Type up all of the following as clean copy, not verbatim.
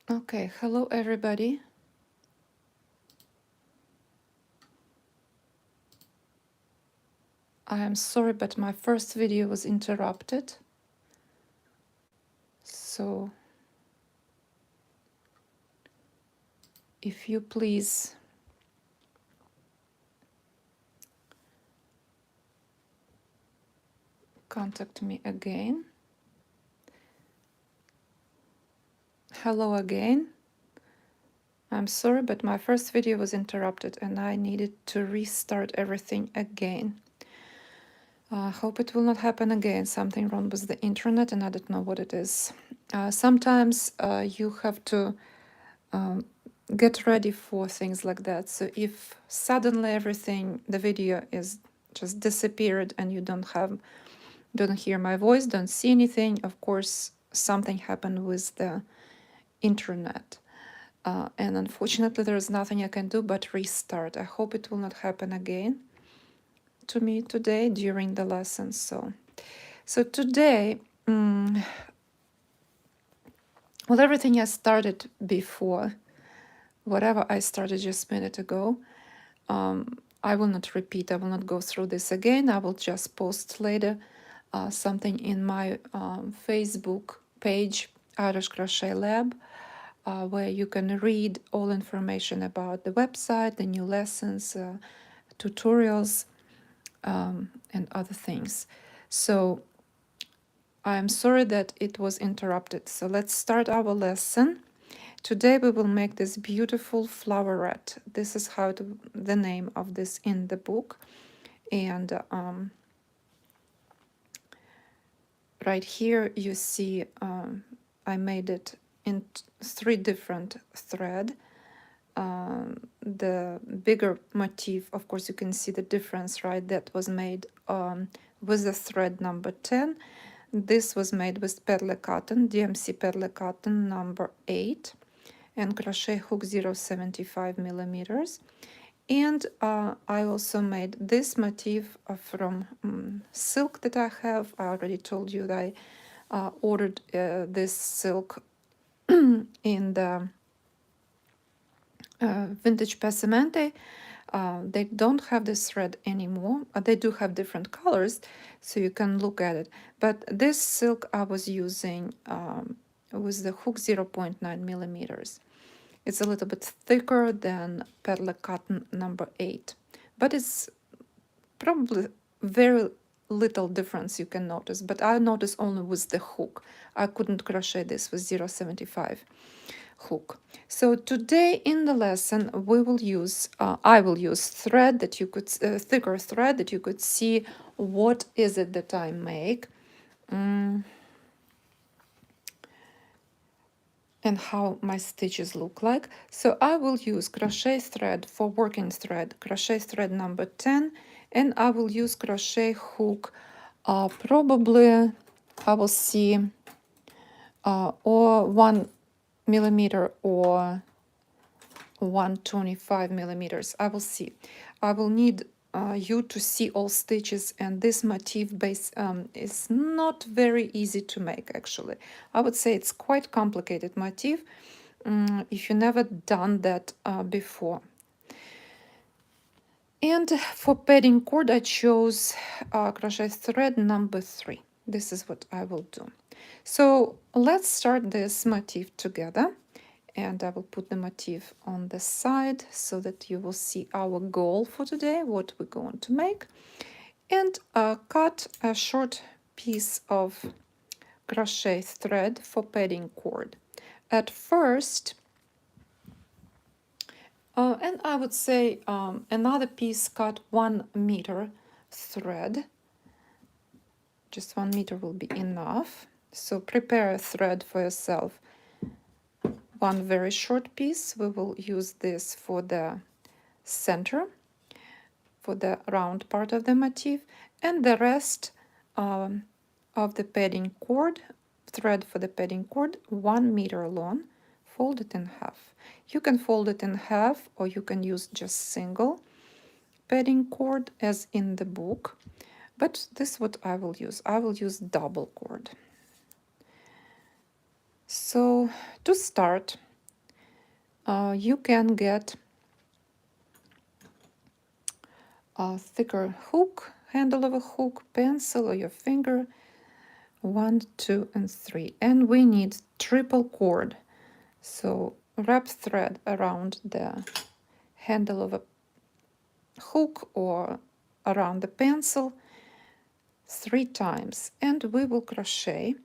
Okay, hello everybody. I am sorry, but my first video was interrupted. So if you please contact me again. Hello again. I'm sorry, but my first video was interrupted and I needed to restart everything again. I hope it will not happen again. Something wrong with the internet and I don't know what it is. Sometimes you have to um, get ready for things like that. So if suddenly everything, the video is just disappeared and you don't hear my voice, don't see anything, of course something happened with the internet. And unfortunately there's nothing I can do but restart. I hope it will not happen again to me today during the lesson. So today, well, everything I started before, whatever I started just a minute ago, I will not repeat. I will not go through this again. I will just post later something in my Facebook page, Irish Crochet Lab, where you can read all information about the website, the new lessons, tutorials, and other things. So I'm sorry that it was interrupted. So let's start our lesson. Today we will make this beautiful floweret. This is how the name of this in the book. And right here you see I made it in three different thread. The bigger motif, of course, you can see the difference, right? That was made with the thread number 10. This was made with perle cotton, DMC perle cotton number 8, and crochet hook 0.75 millimeters. And I also made this motif from silk that I have. I already told you that I ordered this silk in the vintage Pessimenti. They don't have this thread anymore. They do have different colors, so you can look at it. But this silk I was using with the hook 0.9 millimeters. It's a little bit thicker than perle cotton number 8, but it's probably very little difference you can notice. But I notice only with the hook. I couldn't crochet this with 0.75 hook. So today in the lesson we will use I will use thread that you could thicker thread that you could see what is it that I make and how my stitches look like. So I will use crochet thread for working thread, crochet thread number 10, and I will use crochet hook probably I will see or 1 millimeter or 125 millimeters. I will see. I will need you to see all stitches, and this motif base is not very easy to make actually. I would say it's quite complicated motif if you never done that before. And for padding cord I chose crochet thread number 3. This is what I will do. So let's start this motif together. And I will put the motif on the side so that you will see our goal for today, what we're going to make. And cut a short piece of crochet thread for padding cord. At first, and I would say another piece cut 1 meter thread. Just 1 meter will be enough. So prepare a thread for yourself. One very short piece. We will use this for the center, for the round part of the motif, and the rest of the padding cord, thread for the padding cord, 1 meter long, fold it in half. You can fold it in half or you can use just single padding cord as in the book, but this is what I will use. I will use double cord. So to start, You can get a thicker hook, handle of a hook, pencil, or your finger. 1, 2, and 3. And we need triple cord. So wrap thread around the handle of a hook or around the pencil 3 times, and we will crochet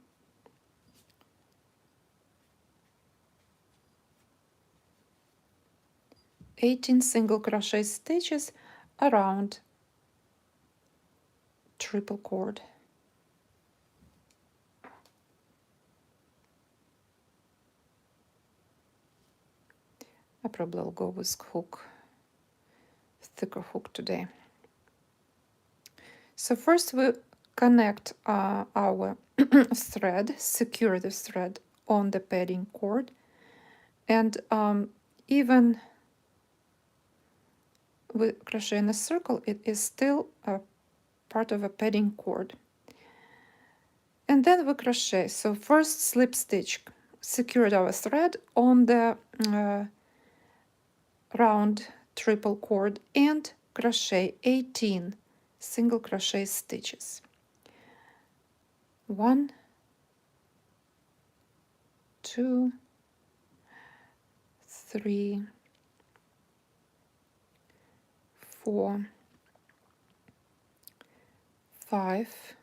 18 single crochet stitches around triple cord. I probably will go with hook, thicker hook today. So first we connect our thread, secure the thread on the padding cord, and even with crochet in a circle, it is still a part of a padding cord. And then we crochet. So first slip stitch, secured our thread on the round triple cord, and crochet 18 single crochet stitches. 1, 2, 3, 4, 5,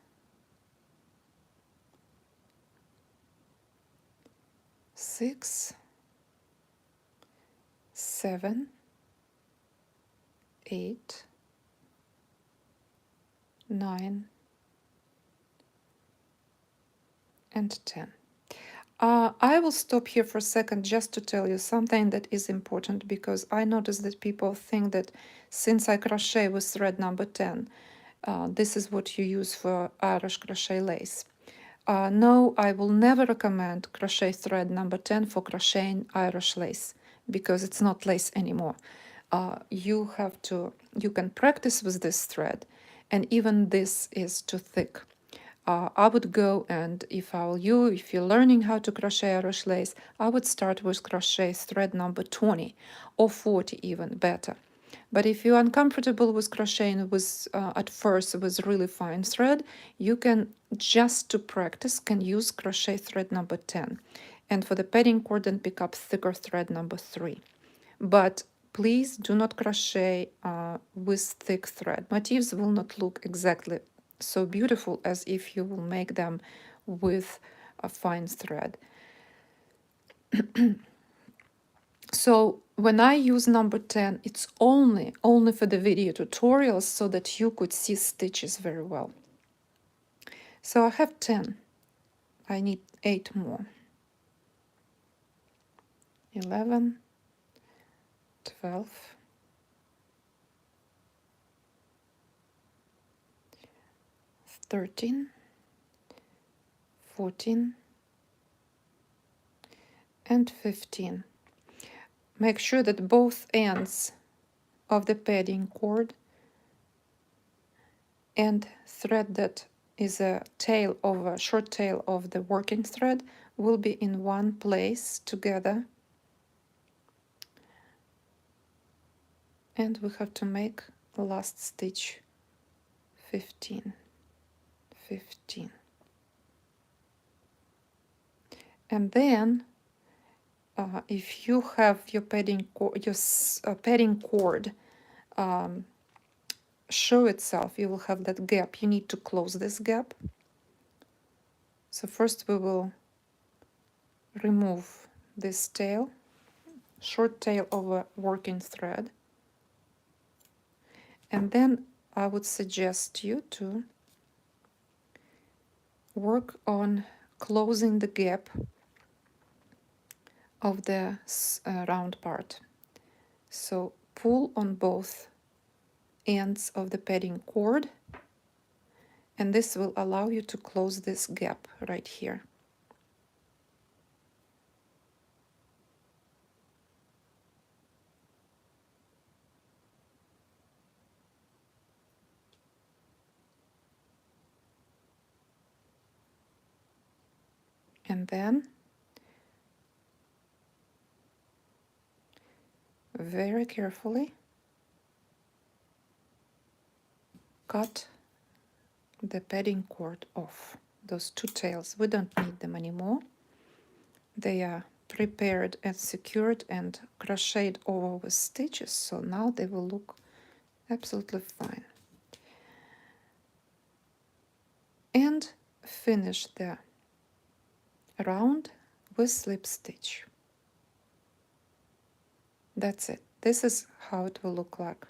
6, 7, 8, 9, and 10. I will stop here for a second just to tell you something that is important, because I notice that people think that since I crochet with thread number 10, this is what you use for Irish crochet lace. No, I will never recommend crochet thread number 10 for crocheting Irish lace, because it's not lace anymore. You can practice with this thread, and even this is too thick. I would go, and if you're learning how to crochet Irish lace, I would start with crochet thread number 20 or 40, even better. But if you're uncomfortable with crocheting at first with really fine thread, you can, just to practice, can use crochet thread number 10. And for the padding cord, then pick up thicker thread number 3. But please do not crochet with thick thread. Motifs will not look exactly so beautiful as if you will make them with a fine thread. So when I use number 10, it's only for the video tutorials, so that you could see stitches very well. So I have 10. I need 8 more. 11, 12, 13, 14, and 15. Make sure that both ends of the padding cord and thread that is a short tail of the working thread will be in one place together. And we have to make the last stitch 15. And then if you have your padding cord show itself, you will have that gap. You need to close this gap. So first we will remove this tail, short tail of a working thread, and then I would suggest you to work on closing the gap of the round part. So pull on both ends of the padding cord, and this will allow you to close this gap right here. And then very carefully cut the padding cord off. Those two tails, we don't need them anymore. They are prepared and secured and crocheted over with stitches, so now they will look absolutely fine. And finish the round with slip stitch. That's it. This is how it will look like.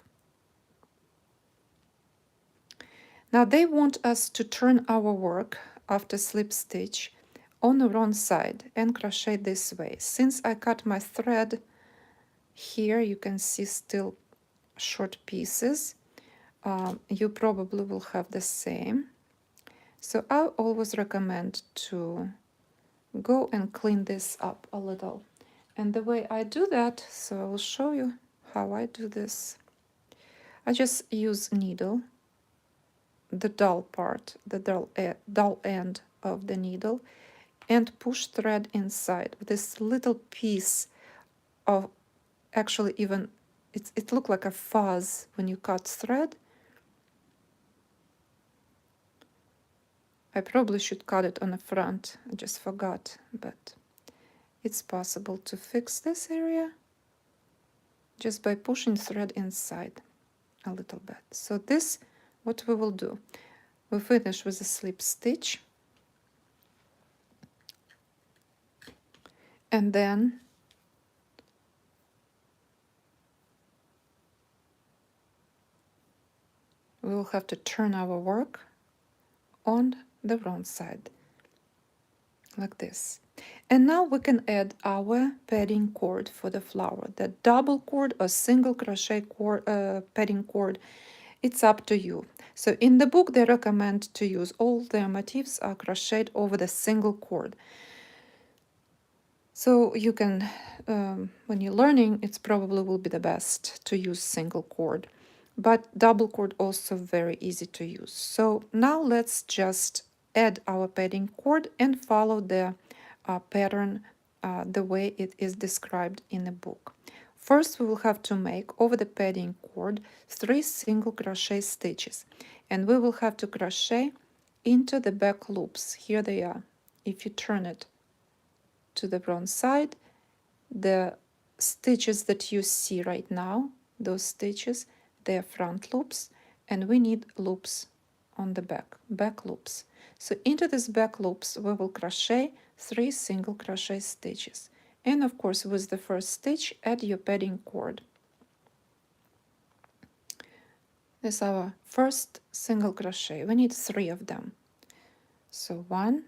Now they want us to turn our work after slip stitch on the wrong side and crochet this way. Since I cut my thread here, you can see still short pieces. You probably will have the same. So I always recommend to go and clean this up a little. And the way I do that, so I will show you how I do this. I just use needle, the dull part, the dull end of the needle, and push thread inside. This little piece of, actually even, it looked like a fuzz when you cut thread. I probably should cut it on the front, I just forgot, but it's possible to fix this area just by pushing thread inside a little bit. So this, what we will do, we finish with a slip stitch, and then we will have to turn our work on the wrong side, like this. And now we can add our padding cord for the flower, the double cord or single crochet cord, padding cord. It's up to you. So in the book they recommend to use all their motifs are crocheted over the single cord. So you can, when you're learning, it's probably will be the best to use single cord, but double cord also very easy to use. So now let's just add our padding cord and follow the pattern the way it is described in the book. First, we will have to make over the padding cord 3 single crochet stitches, and we will have to crochet into the back loops. Here they are. If you turn it to the wrong side, the stitches that you see right now, those stitches, they're front loops, and we need loops on the back loops. So into these back loops we will crochet 3 single crochet stitches, and of course with the first stitch add your padding cord. This is our first single crochet. We need 3 of them. So 1,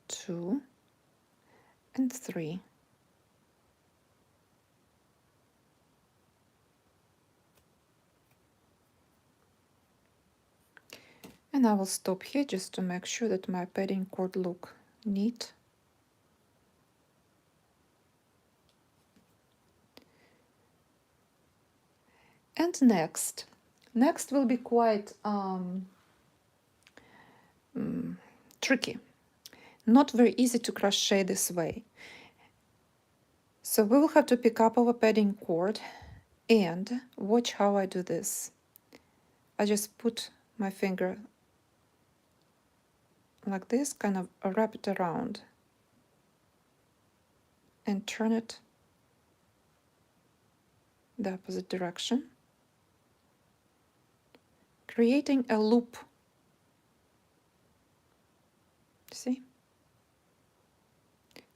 2, and 3. And I will stop here just to make sure that my padding cord look neat. And next will be quite tricky. Not very easy to crochet this way. So we will have to pick up our padding cord and watch how I do this. I just put my finger like this, kind of wrap it around and turn it the opposite direction, creating a loop. See?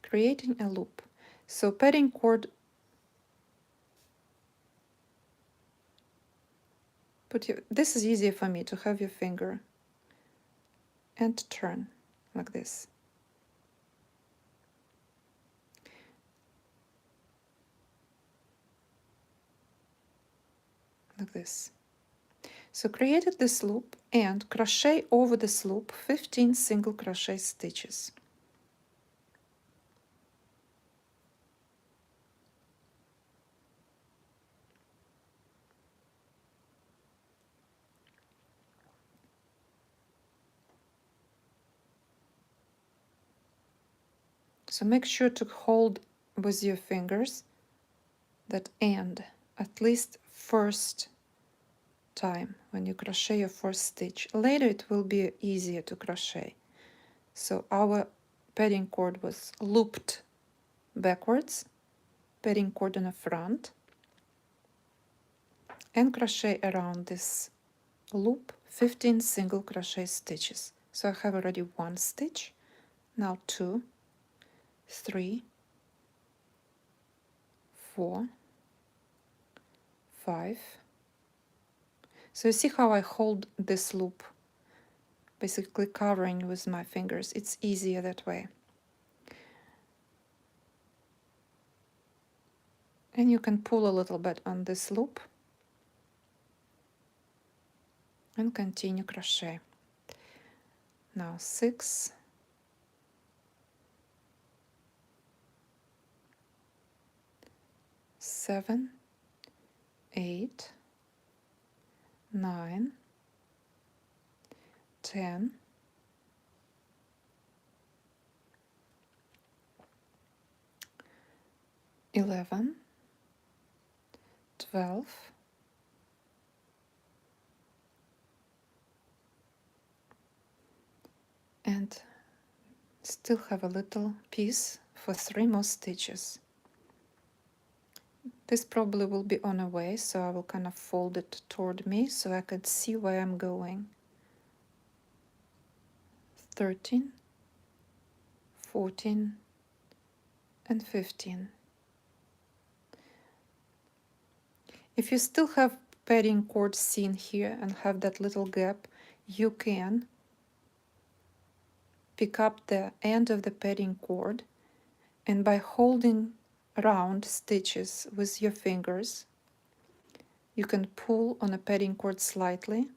Creating a loop. So padding cord, this is easier for me to have your finger and turn like this. Like this. So created this loop and crochet over this loop 15 single crochet stitches. So make sure to hold with your fingers that end at least first time when you crochet your first stitch. Later it will be easier to crochet. So our padding cord was looped backwards, padding cord in the front, and crochet around this loop 15 single crochet stitches. So I have already one stitch, now 2, 3, 4, 5. So you see how I hold this loop, basically covering with my fingers. It's easier that way. And you can pull a little bit on this loop and continue crochet. Now 6, 7, 8, 9, 10, 11, 12, and still have a little piece for 3 more stitches. This probably will be on a way, so I will kind of fold it toward me so I can see where I'm going. 13, 14, and 15. If you still have padding cord seen here and have that little gap, you can pick up the end of the padding cord, and by holding round stitches with your fingers, you can pull on a padding cord slightly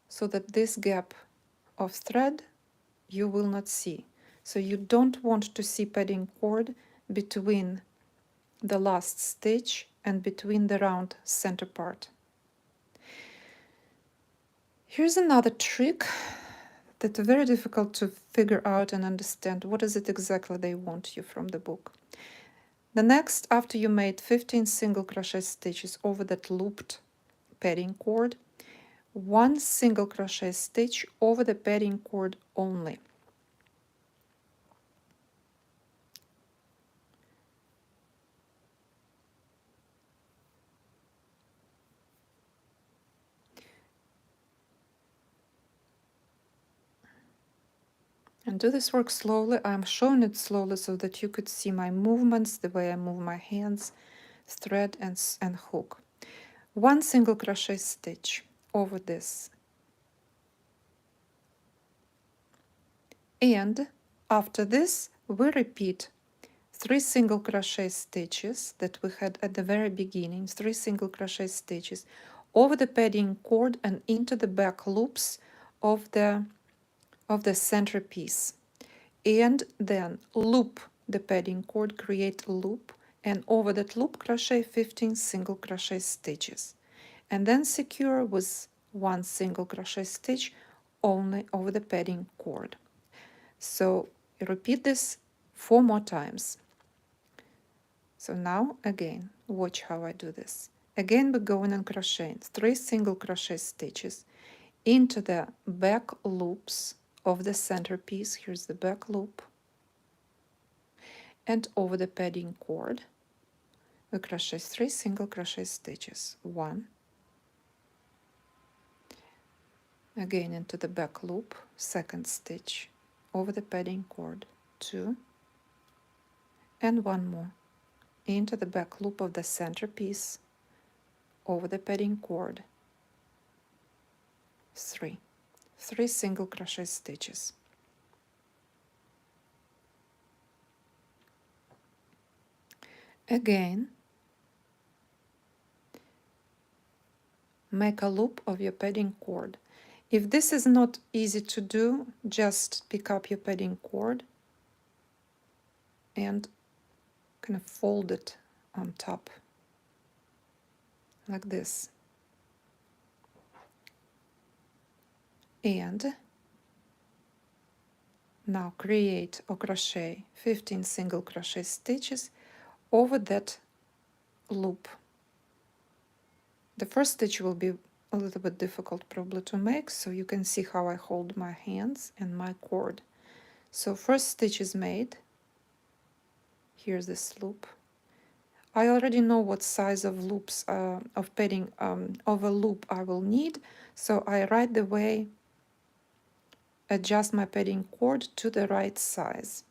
so that this gap of thread you will not see. So you don't want to see padding cord between the last stitch and between the round center part. Here's another trick that's very difficult to figure out and understand. What is it exactly they want you from the book? The next, after you made 15 single crochet stitches over that looped padding cord, 1 single crochet stitch over the padding cord only. And do this work slowly. I'm showing it slowly so that you could see my movements, the way I move my hands, thread and hook. 1 single crochet stitch over this. And after this, we repeat 3 single crochet stitches that we had at the very beginning, 3 single crochet stitches over the padding cord and into the back loops of the centerpiece, and then loop the padding cord, create a loop, and over that loop crochet 15 single crochet stitches, and then secure with 1 single crochet stitch only over the padding cord. So repeat this 4 more times. So now again, watch how I do this. Again, we're going and crocheting 3 single crochet stitches into the back loops of the centerpiece. Here's the back loop, and over the padding cord we crochet 3 single crochet stitches. 1, again into the back loop, second stitch over the padding cord, 2, and 1 more into the back loop of the centerpiece over the padding cord, 3 single crochet stitches. Again, make a loop of your padding cord. If this is not easy to do, just pick up your padding cord and kind of fold it on top like this. And now create or crochet 15 single crochet stitches over that loop. The first stitch will be a little bit difficult probably to make, so you can see how I hold my hands and my cord. So first stitch is made. Here's this loop. I already know what size of loops of padding of a loop I will need, so I right away adjust my padding cord to the right size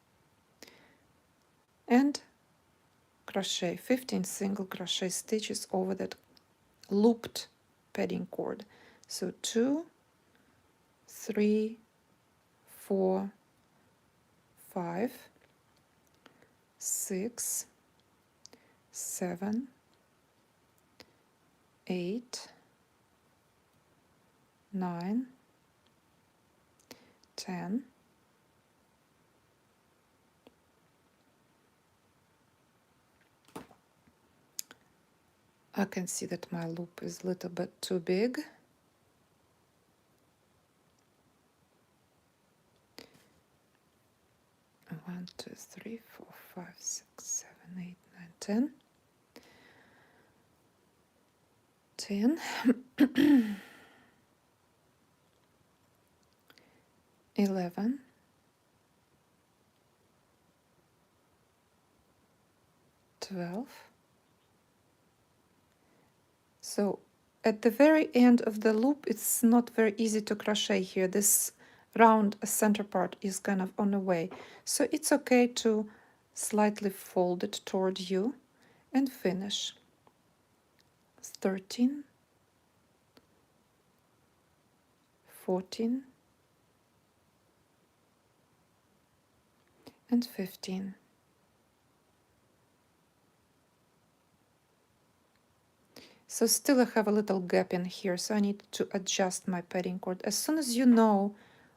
and crochet 15 single crochet stitches over that looped padding cord. So 2, 3, 4, 5, 6, 7, 8, 9, 10, 11. I can see that my loop is a little bit too big. One, 2, 3, 4, 5, 6, 7, 8, 9, 10. 10. 11. 12. So at the very end of the loop, it's not very easy to crochet here. This round center part is kind of on the way. So it's okay to slightly fold it toward you and finish. 13, 14, and 15. So still I have a little gap in here, so I need to adjust my padding cord as soon as you know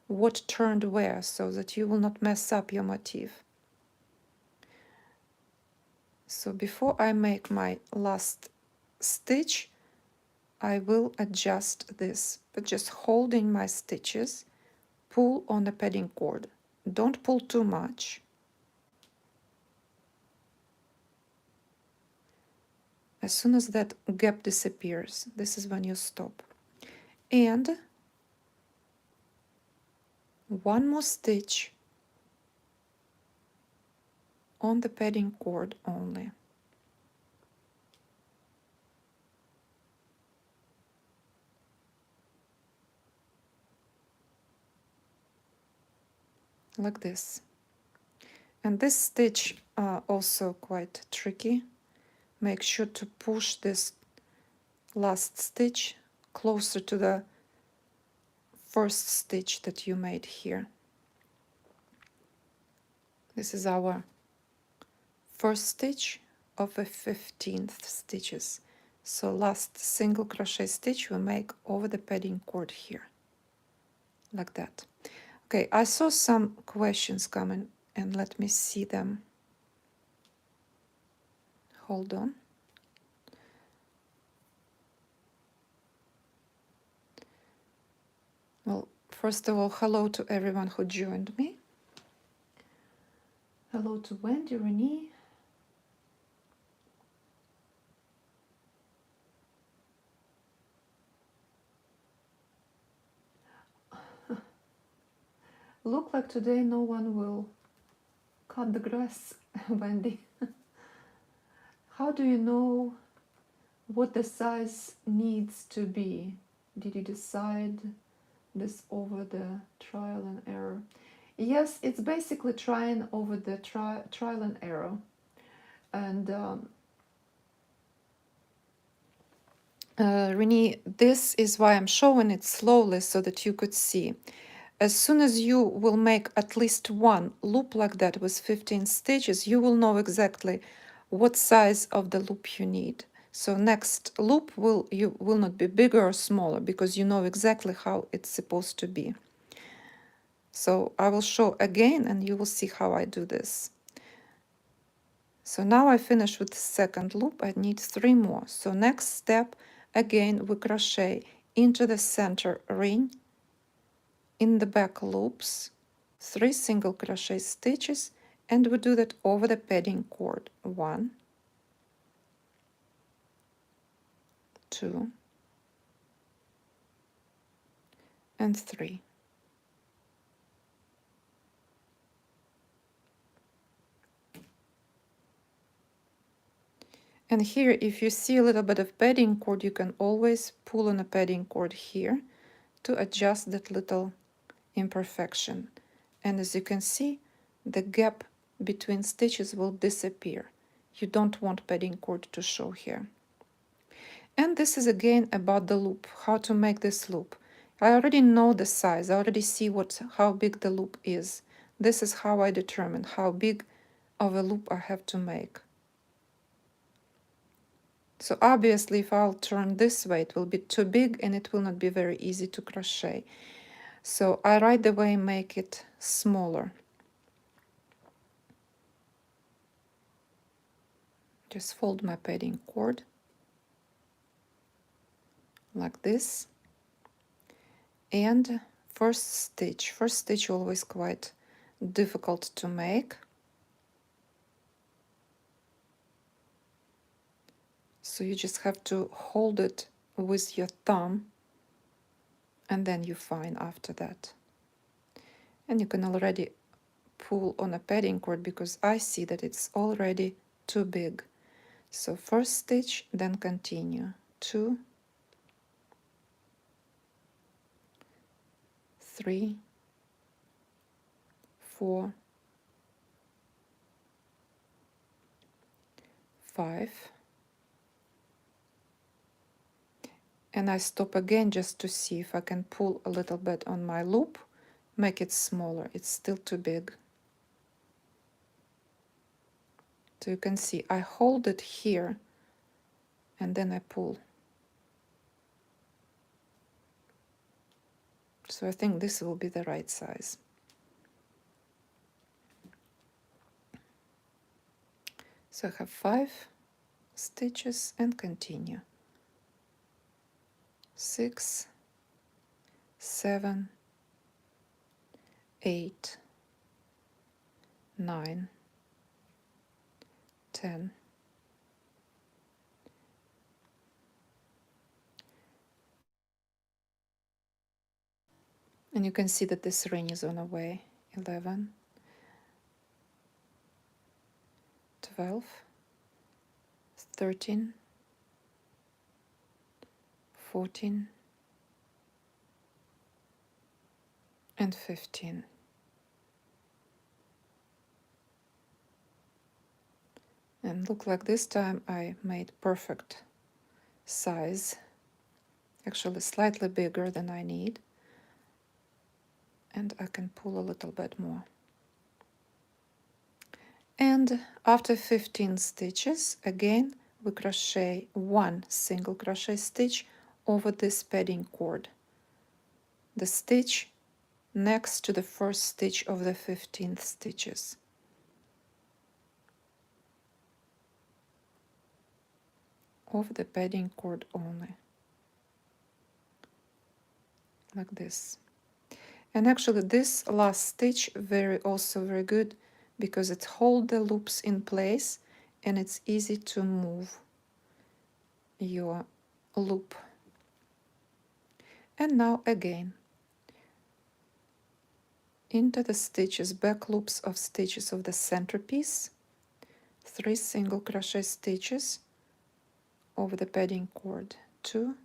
what turned where, so that you will not mess up your motif. So before I make my last stitch, I will adjust this, but just holding my stitches, pull on the padding cord. Don't pull too much. As soon as that gap disappears, this is when you stop. And one more stitch on the padding cord only. Like this. And this stitch also quite tricky. Make sure to push this last stitch closer to the first stitch that you made here. This is our first stitch of the 15th stitches. So last single crochet stitch we make over the padding cord here, like that. Okay, I saw some questions coming and let me see them. Hold on. Well, first of all, hello to everyone who joined me. Hello to Wendy, Renee. Look like today no one will cut the grass, Wendy. How do you know what the size needs to be? Did you decide this over the trial and error? Yes, it's basically trying over the trial and error. And Renee, this is why I'm showing it slowly so that you could see. As soon as you will make at least one loop like that with 15 stitches, you will know exactly what size of the loop you need. So next loop will not be bigger or smaller because you know exactly how it's supposed to be. So I will show again and you will see how I do this. So now I finished with the second loop. I need 3 more. So next step, again we crochet into the center ring in the back loops, 3 single crochet stitches, and we do that over the padding cord. 1, 2 and 3. And here, if you see a little bit of padding cord, you can always pull on a padding cord here to adjust that little imperfection. And as you can see, the gap between stitches will disappear. You don't want padding cord to show here. And this is again about the loop, how to make this loop. I already know the size, I already see how big the loop is. This is how I determine how big of a loop I have to make. So obviously if I'll turn this way, it will be too big and it will not be very easy to crochet. So I right away make it smaller. Just fold my padding cord like this. And first stitch always quite difficult to make. So you just have to hold it with your thumb and then you find after that. And you can already pull on a padding cord because I see that it's already too big. So first stitch, then continue. 2, 3, 4, 5. And I stop again just to see if I can pull a little bit on my loop, make it smaller. It's still too big. So you can see I hold it here and then I pull. So I think this will be the right size. So I have 5 stitches and continue. 6, 7, 8, 9, 10, 'and you can see that this ring is on the way. 11, 12, 13, 14, and 15. And look, like this time I made perfect size, actually slightly bigger than I need, and I can pull a little bit more. And after 15 stitches, again we crochet 1 single crochet stitch over this padding cord, the stitch next to the first stitch of the 15th stitches. Over the padding cord only, like this. And actually this last stitch also very good because it holds the loops in place and it's easy to move your loop. And now again into the stitches, back loops of stitches of the centerpiece, 3 single crochet stitches over the padding cord, 2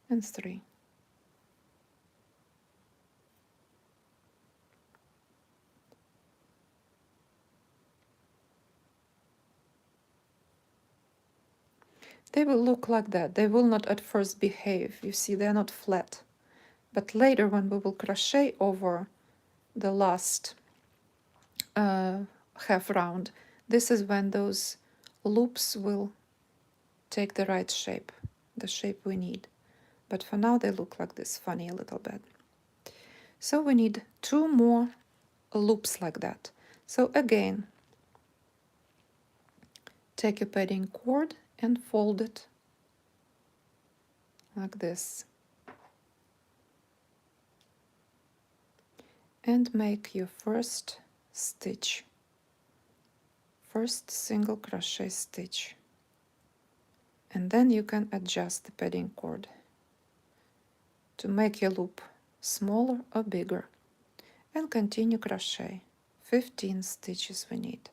and 3. They will look like that. They will not at first behave. You see, they're not flat. But later when we will crochet over the last half round, this is when those loops will take the right shape, the shape we need. But for now they look like this, funny a little bit. So we need 2 more loops like that. So again, take a padding cord and fold it like this. And make your first stitch, first single crochet stitch. And then you can adjust the padding cord to make your loop smaller or bigger, and continue crochet. 15 stitches we need.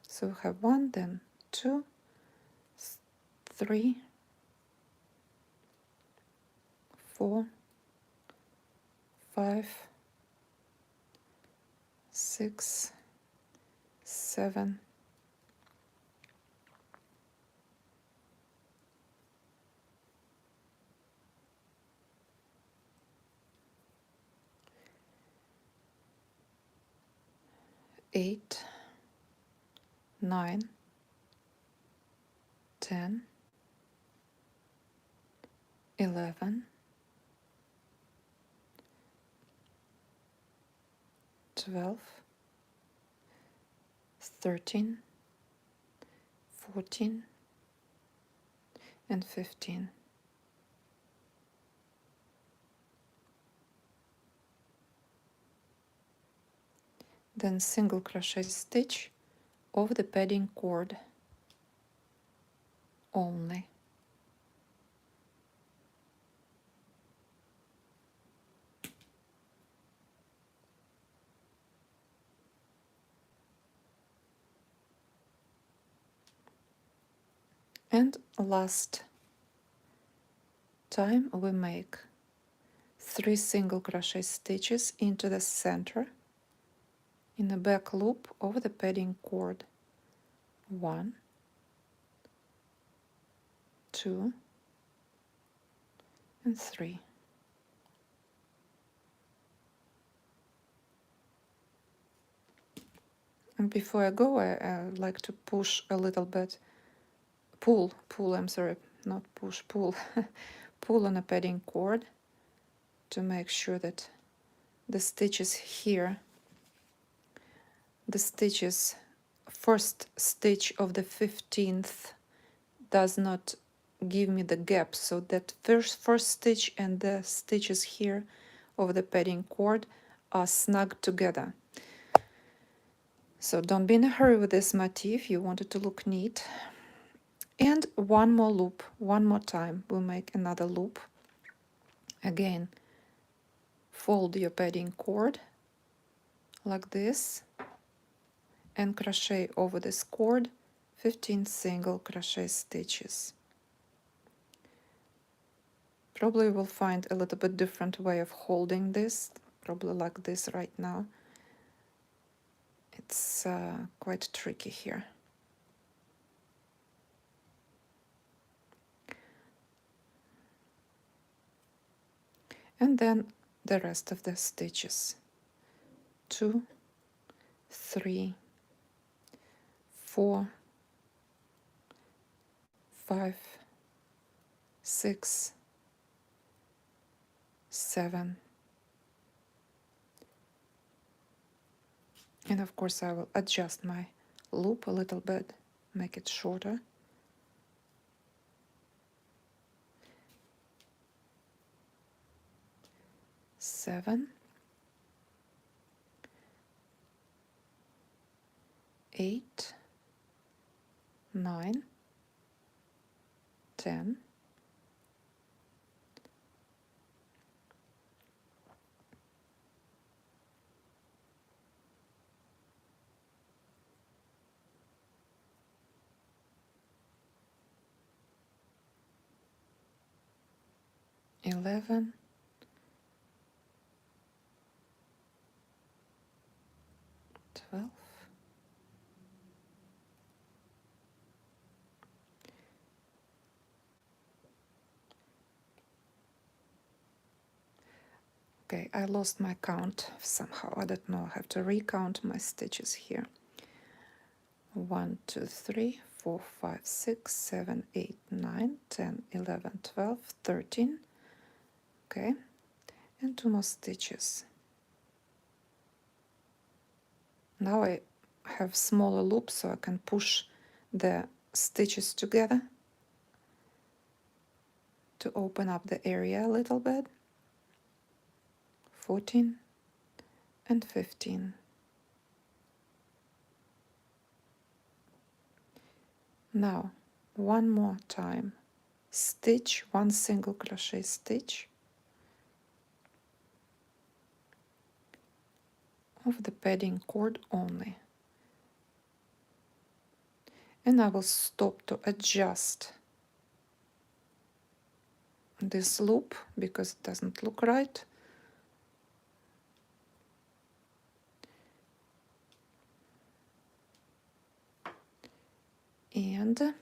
So we have 1, then 2, 3, 4, 5, 6, 7, 8, 9, 10, 11, 12, 13, 14, and 15. Then single crochet stitch over the padding cord only. And last time we make 3 single crochet stitches into the center in the back loop over the padding cord. 1, 2, and 3. And before I go, I like to push a little bit, pull, I'm sorry, not push, pull, pull on a padding cord to make sure that the stitches here, the stitches, first stitch of the 15th does not give me the gap, so that first stitch and the stitches here of the padding cord are snug together. So don't be in a hurry with this motif, you want it to look neat. And one more loop, one more time, we'll make another loop. Again, fold your padding cord like this and crochet over this cord 15 single crochet stitches. Probably will find a little bit different way of holding this, probably like this right now. It's quite tricky here. And then the rest of the stitches. 2, 3, 4, 5, 6, 7. And of course I will adjust my loop a little bit, make it shorter. 7, 8, 9, 10, 11, 12, 'kay, I lost my count somehow. I don't know. I have to recount my stitches here. 1, 2, 3, 4, 5, 6, 7, 8, 9, 10, 11, 12, 13. Okay, and 2 more stitches. Now I have smaller loops, so I can push the stitches together to open up the area a little bit. 14 and 15. Now, one more time stitch, one single crochet stitch of the padding cord only, and I will stop to adjust this loop because it doesn't look right. And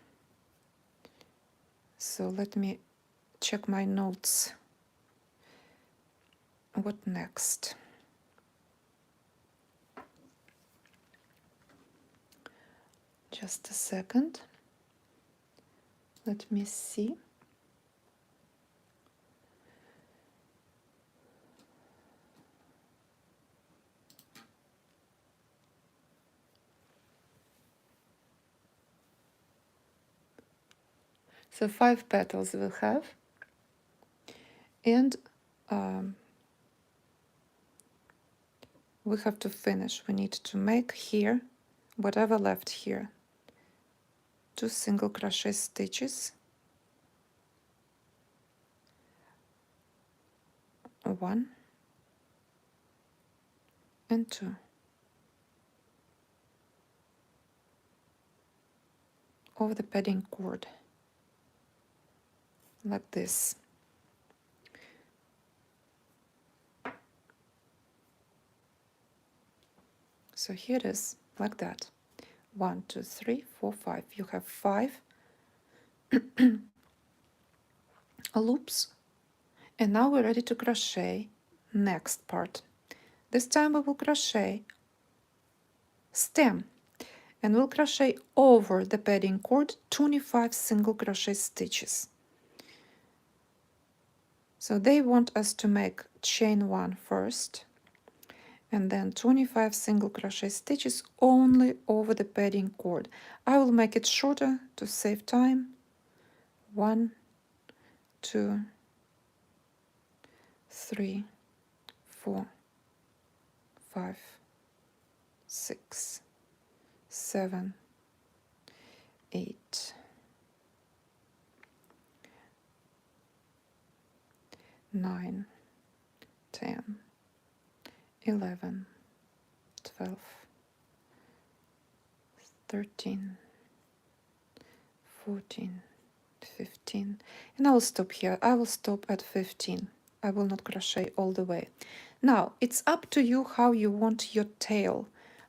so let me check my notes. What next? Just a second. Let me see. So 5 petals we'll have, and we have to finish. We need to make here, whatever left here, 2 single crochet stitches, 1 and 2, over the padding cord, like this. So here it is, like that. 1, 2, 3, 4, 5. You have 5 loops, and now we're ready to crochet next part. This time we will crochet stem, and we'll crochet over the padding cord 25 single crochet stitches. So they want us to make chain 1 first, and then 25 single crochet stitches only over the padding cord. I will make it shorter to save time. 1, 2, 3, 4, 5, 6, 7, 8, 9, 10, 11, 12, 13, 14, 15, and I will stop here. I will stop at 15. I will not crochet all the way. Now it's up to you how you want your tail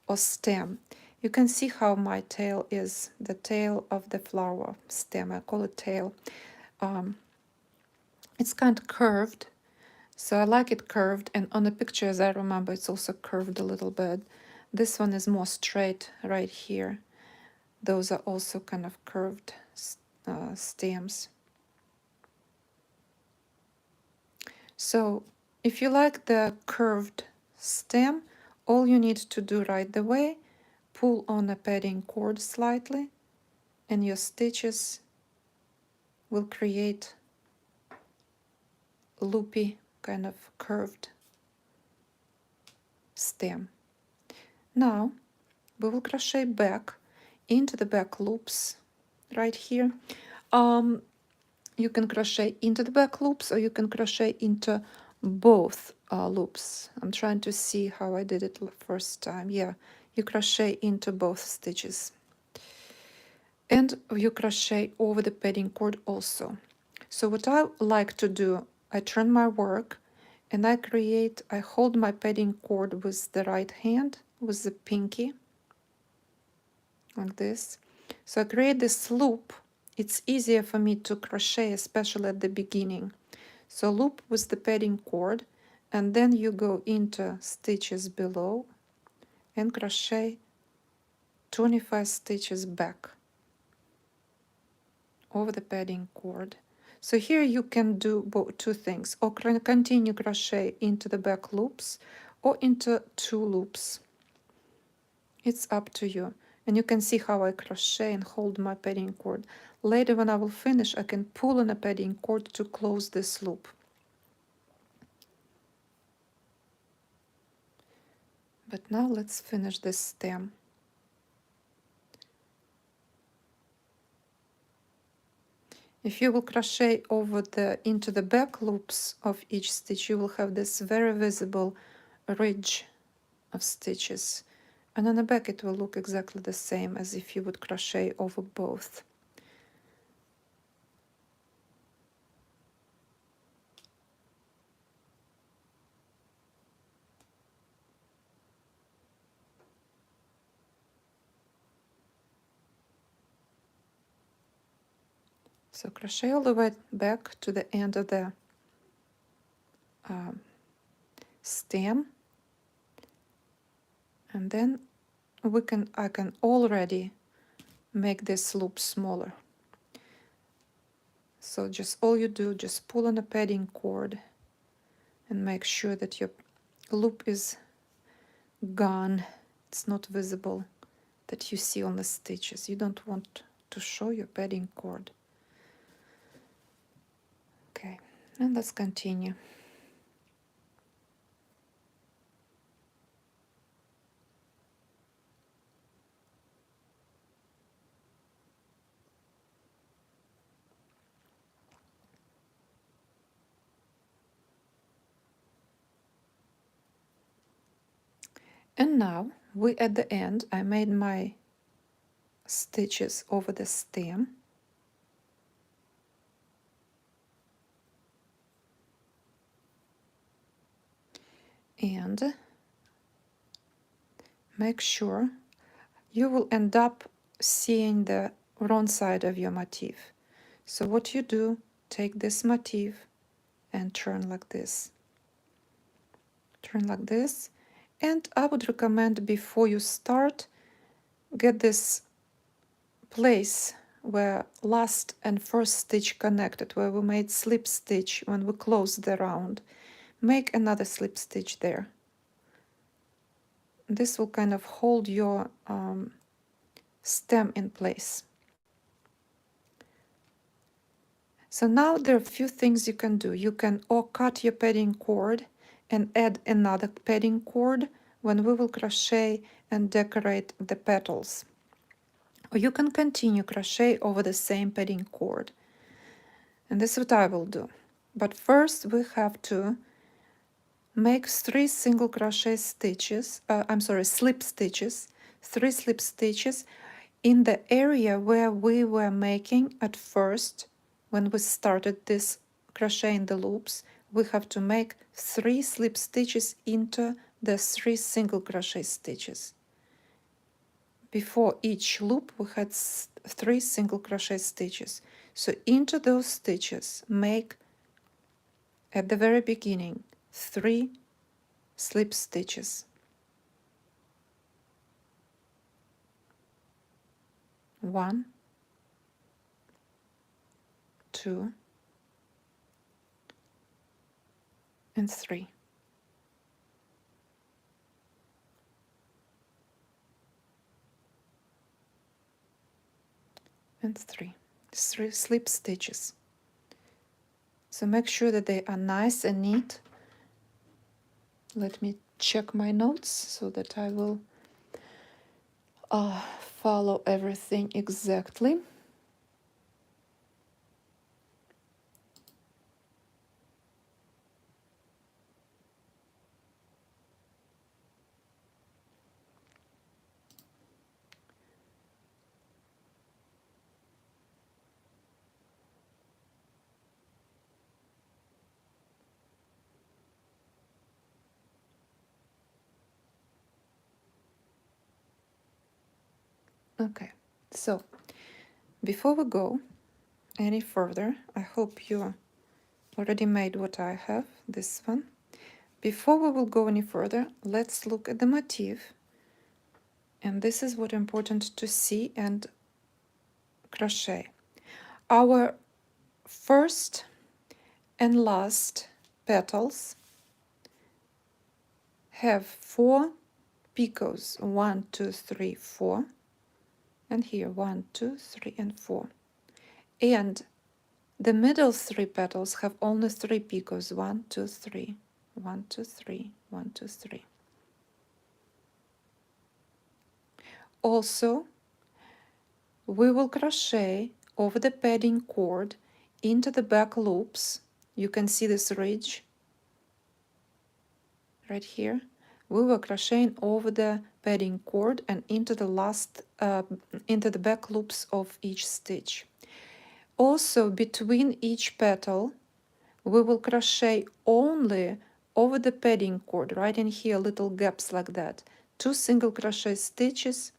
or stem. You can see how my tail is, the tail of the flower stem. I call it tail. It's kind of curved, so I like it curved, and on the picture, as I remember, it's also curved a little bit. This one is more straight right here. Those are also kind of curved stems. So if you like the curved stem, all you need to do right away, pull on a padding cord slightly, and your stitches will create loopy, kind of curved stem. Now we will crochet back into the back loops right here. You can crochet into the back loops, or you can crochet into both loops. I'm trying to see how I did it first time. Yeah, you crochet into both stitches, and you crochet over the padding cord also. So what I like to do, I turn my work, and I hold my padding cord with the right hand, with the pinky, like this. So I create this loop. It's easier for me to crochet, especially at the beginning. So loop with the padding cord, and then you go into stitches below and crochet 25 stitches back over the padding cord. So here you can do both, two things, or continue crochet into the back loops or into 2 loops. It's up to you. And you can see how I crochet and hold my padding cord. Later when I will finish, I can pull on a padding cord to close this loop. But now let's finish this stem. If you will crochet over into the back loops of each stitch, you will have this very visible ridge of stitches, and on the back it will look exactly the same as if you would crochet over both. So crochet all the way back to the end of the um, stem, and then I can already make this loop smaller. So just all you do, just pull on a padding cord and make sure that your loop is gone. It's not visible, that you see on the stitches. You don't want to show your padding cord. Okay, and let's continue. And now we at the end, I made my stitches over the stem, and make sure you will end up seeing the wrong side of your motif. So what you do, take this motif and turn like this. Turn like this. And I would recommend before you start, get this place where last and first stitch connected, where we made slip stitch when we closed the round. Make another slip stitch there. This will kind of hold your stem in place. So now there are a few things you can do. You can or cut your padding cord and add another padding cord when we will crochet and decorate the petals. Or you can continue crochet over the same padding cord. And this is what I will do. But first we have to make 3 single crochet stitches, slip stitches, 3 slip stitches in the area where we were making at first. When we started this crocheting the loops, we have to make 3 slip stitches into the 3 single crochet stitches. Before each loop we had 3 single crochet stitches. So into those stitches make at the very beginning 3 slip stitches. 1, 2, and 3. And 3 slip stitches. So make sure that they are nice and neat. Let me check my notes so that I will follow everything exactly. Okay, so before we go any further, I hope you already made what I have, this one. Before we will go any further, let's look at the motif. And this is what important to see and crochet. Our first and last petals have 4 picots, 1, 2, 3, 4, and here 1, 2, 3, and 4. And the middle 3 petals have only 3 picots, 1, 2, 3, 1, 2, 3, 1, 2, 3. Also, we will crochet over the padding cord into the back loops. You can see this ridge right here. We were crocheting over the padding cord and into the into the back loops of each stitch. Also, between each petal, we will crochet only over the padding cord, right in here, little gaps like that. 2 single crochet stitches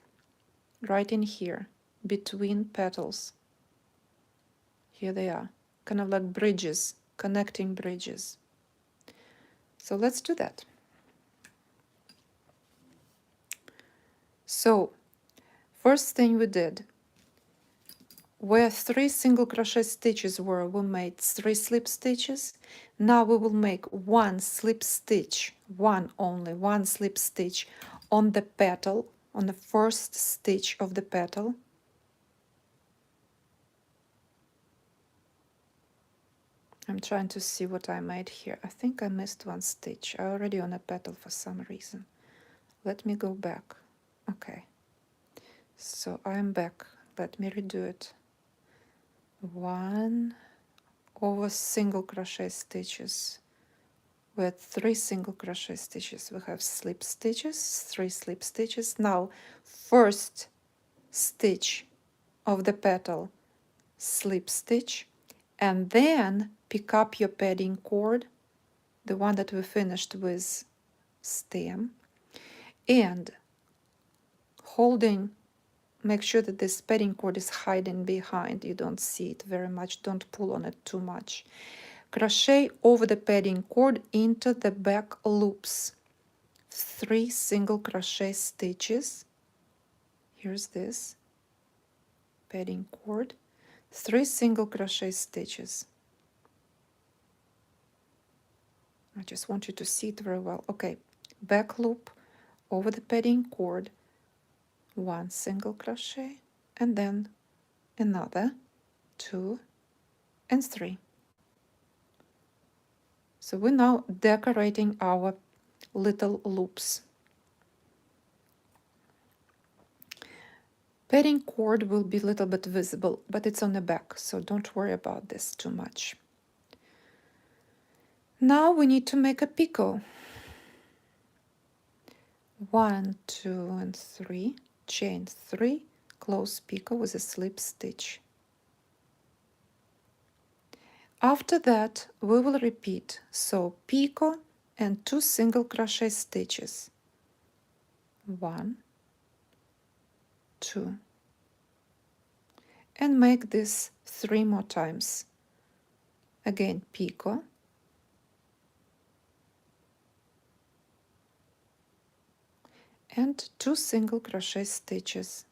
right in here, between petals. Here they are, kind of like bridges, connecting bridges. So let's do that. So, first thing we did, where 3 single crochet stitches were, we made 3 slip stitches. Now we will make 1 slip stitch, one slip stitch on the petal, on the first stitch of the petal. I'm trying to see what I made here. I think I missed 1 stitch. I already on a petal for some reason. Let me go back. Okay. So I'm back. Let me redo it. 1 over single crochet stitches. We had 3 single crochet stitches. We have slip stitches, 3 slip stitches. Now, first stitch of the petal, slip stitch, and then pick up your padding cord, the one that we finished with stem, and holding, make sure that this padding cord is hiding behind. You don't see it very much. Don't pull on it too much. Crochet over the padding cord into the back loops. 3 single crochet stitches. Here's this padding cord. 3 single crochet stitches. I just want you to see it very well. Okay, back loop over the padding cord, 1 single crochet, and then another 2 and 3. So we're now decorating our little loops. Padding cord will be a little bit visible, but it's on the back, so don't worry about this too much. Now we need to make a picot. 1, 2, and 3, chain 3, close picot with a slip stitch. After that, we will repeat, so picot and 2 single crochet stitches. 1, 2, and make this 3 more times. Again, picot, and 2 single crochet stitches.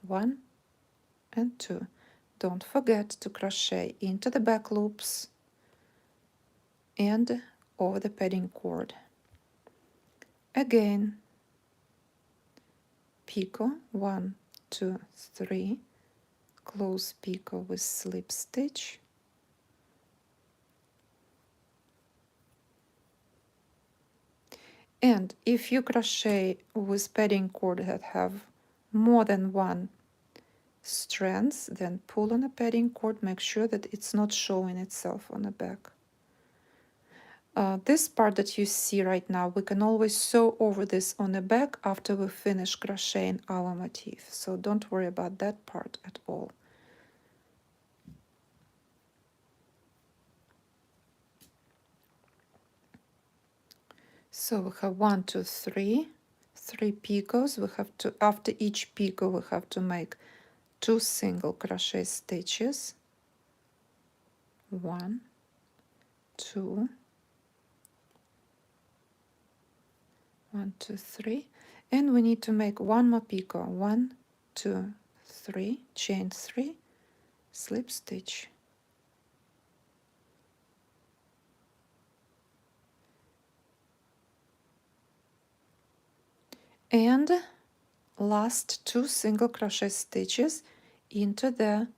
1 and 2. Don't forget to crochet into the back loops and over the padding cord. Again, picot, 1, 2, 3, close picot with slip stitch, and if you crochet with padding cord that have more than 1 strands, then pull on a padding cord, make sure that it's not showing itself on the back. This part that you see right now, we can always sew over this on the back after we finish crocheting our motif, so don't worry about that part at all. So we have 1, 2, 3 picots. We have to, after each picot, we have to make 2 single crochet stitches. 1, 2, 1, 2, 3, and we need to make 1 more picot. 1, 2, 3, chain 3, slip stitch. And last 2 single crochet stitches into the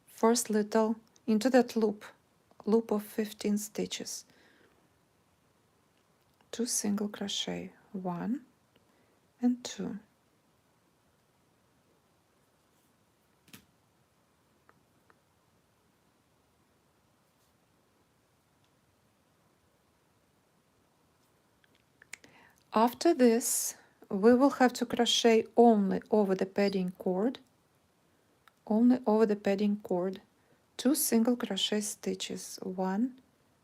first little, into that loop of 15 stitches. 2 single crochet, 1 and 2. After this, we will have to crochet only over the padding cord, only over the padding cord, 2 single crochet stitches, 1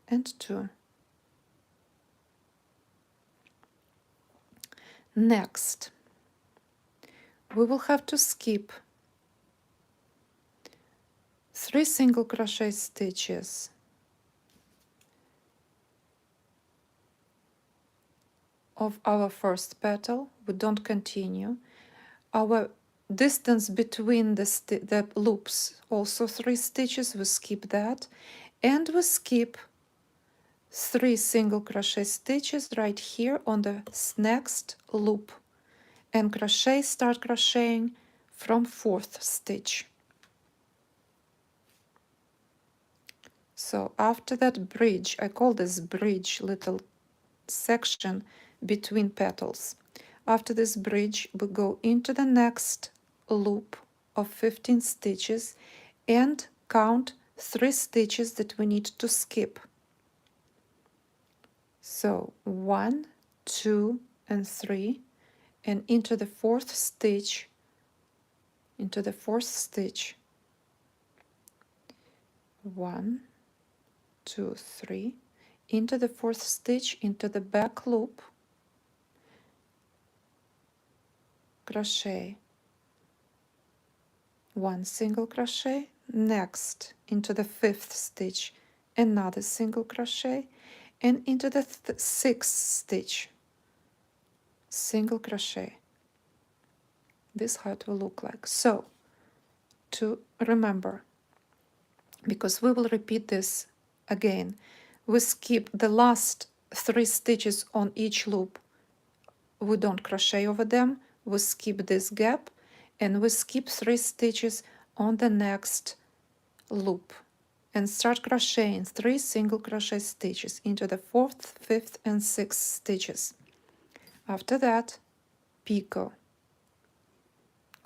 and 2. Next, we will have to skip 3 single crochet stitches of our first petal. We don't continue. Our distance between the loops, also 3 stitches, we skip that, and we skip 3 single crochet stitches right here on the next loop, and start crocheting from 4th stitch. So after that bridge, I call this bridge, little section between petals. After this bridge, we go into the next loop of 15 stitches and count 3 stitches that we need to skip. So 1, 2, and 3, and into the 4th stitch, 1, 2, 3, into the 4th stitch, into the back loop, crochet 1 single crochet, next into the 5th stitch another single crochet, and into the 6th stitch single crochet. This is how it will look like. So to remember, because we will repeat this again, we skip the last 3 stitches on each loop. We don't crochet over them, we skip this gap, and we skip 3 stitches on the next loop and start crocheting 3 single crochet stitches into the 4th, 5th, and 6th stitches. After that, picot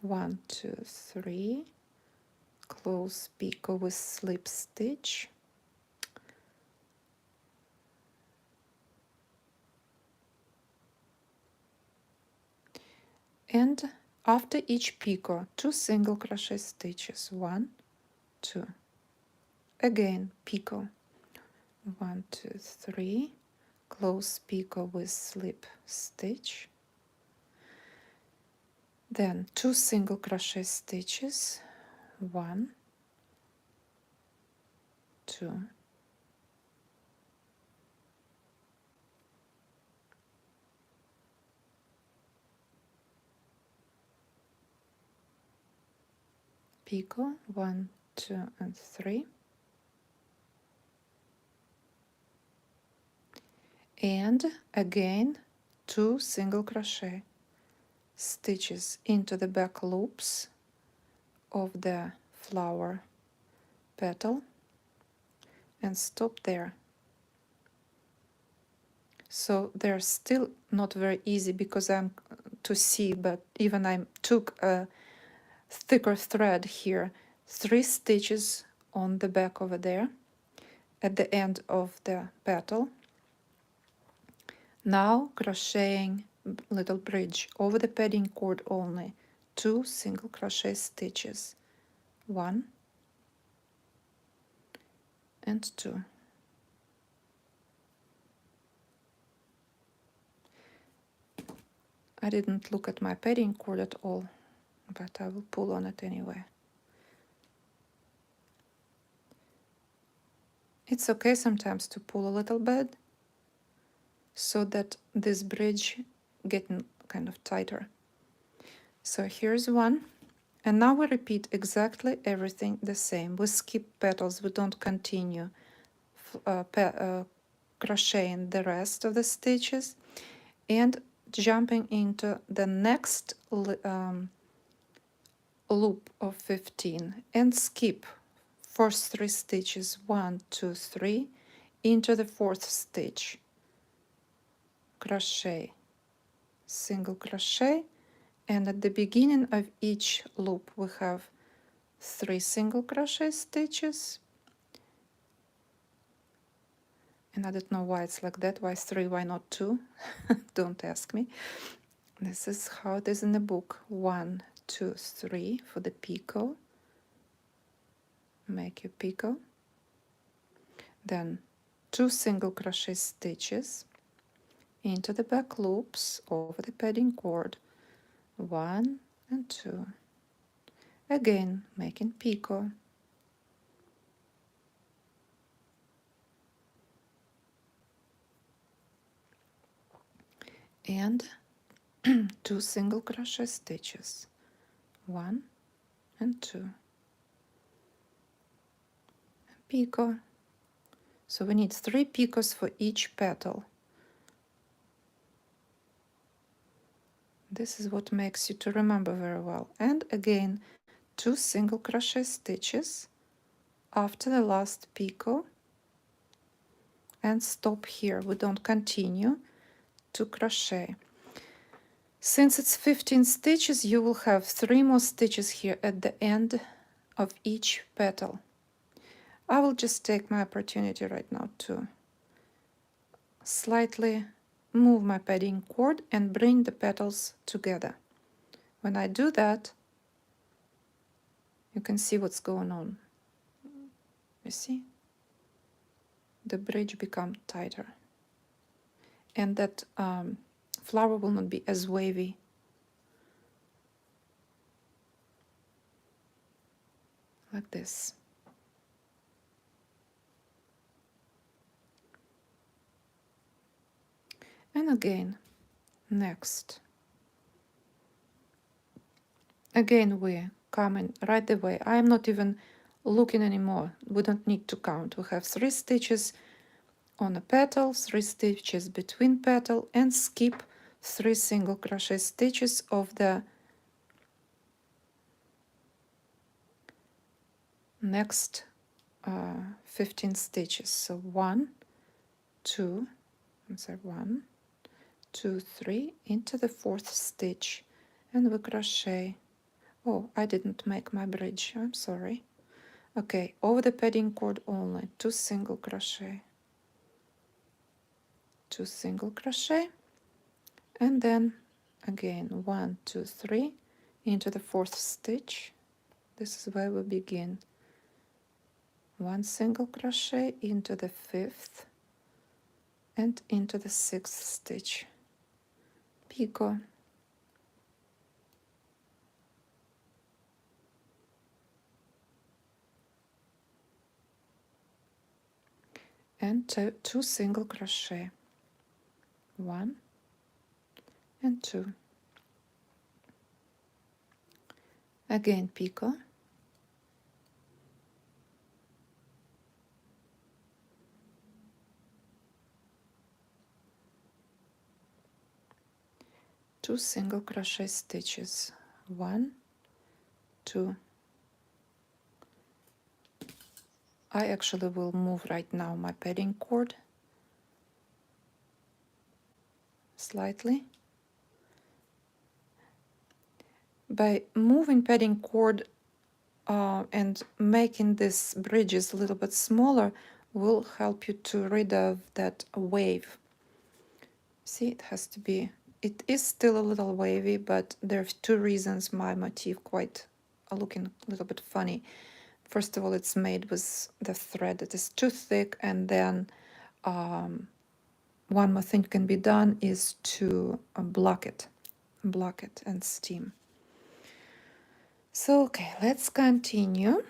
1, 2, 3, close picot with slip stitch, and after each picot 2 single crochet stitches, 1, 2, again picot 1, 2, 3, close picot with slip stitch, then 2 single crochet stitches, 1, 2, picot 1, 2, and 3, and again 2 single crochet stitches into the back loops of the flower petal and stop there. So they're still not very easy because I'm to see, but even I took a thicker thread here, 3 stitches on the back over there at the end of the petal. Now crocheting little bridge over the padding cord only, 2 single crochet stitches, 1 and 2. I didn't look at my padding cord at all, but I will pull on it anyway. It's okay sometimes to pull a little bit so that this bridge getting kind of tighter. So here's one, and now we repeat exactly everything the same. We skip petals, we don't continue crocheting the rest of the stitches, and jumping into the next loop of 15 and skip first 3 stitches, 1, 2, 3, into the 4th stitch, crochet, single crochet, and at the beginning of each loop we have 3 single crochet stitches, And I don't know why it's like that. Why 3, why not 2? Don't ask me. This is how it is in the book. 1, 2, 3 for the picot. Make your picot. Then 2 single crochet stitches into the back loops over the padding cord. 1 and 2. Again, making picot. And 2 single crochet stitches. 1 and 2. Picot. So we need 3 picots for each petal. This is what makes you to remember very well. And again, 2 single crochet stitches after the last picot and stop here. We don't continue to crochet. Since it's 15 stitches, you will have 3 more stitches here at the end of each petal. I will just take my opportunity right now to slightly move my padding cord and bring the petals together. When I do that, you can see what's going on. You see? The bridge becomes tighter. And that flower will not be as wavy. Like this. And again, next. Again, we come in right away. I am not even looking anymore. We don't need to count. We have 3 stitches on a petal, 3 stitches between petal, and skip 3 single crochet stitches of the next 15 stitches. So 1, 2, I'm sorry, 1, 2, 3 into the 4th stitch, and we crochet. Oh, I didn't make my bridge. I'm sorry. Okay, over the padding cord only 2 single crochet, 2 single crochet, and then again 1, 2, 3 into the 4th stitch. This is where we begin. 1 single crochet into the 5th and into the 6th stitch. Picot. And 2 single crochet. 1 and 2. Again picot. Two single crochet stitches. 1, 2. I actually will move right now my padding cord slightly. By moving padding cord and making these bridges a little bit smaller will help you to rid of that wave. See, it has to be, it is still a little wavy, but there are 2 reasons my motif quite looking a little bit funny. First of all, it's made with the thread that is too thick, and then one more thing can be done is to block it and steam. So okay, let's continue.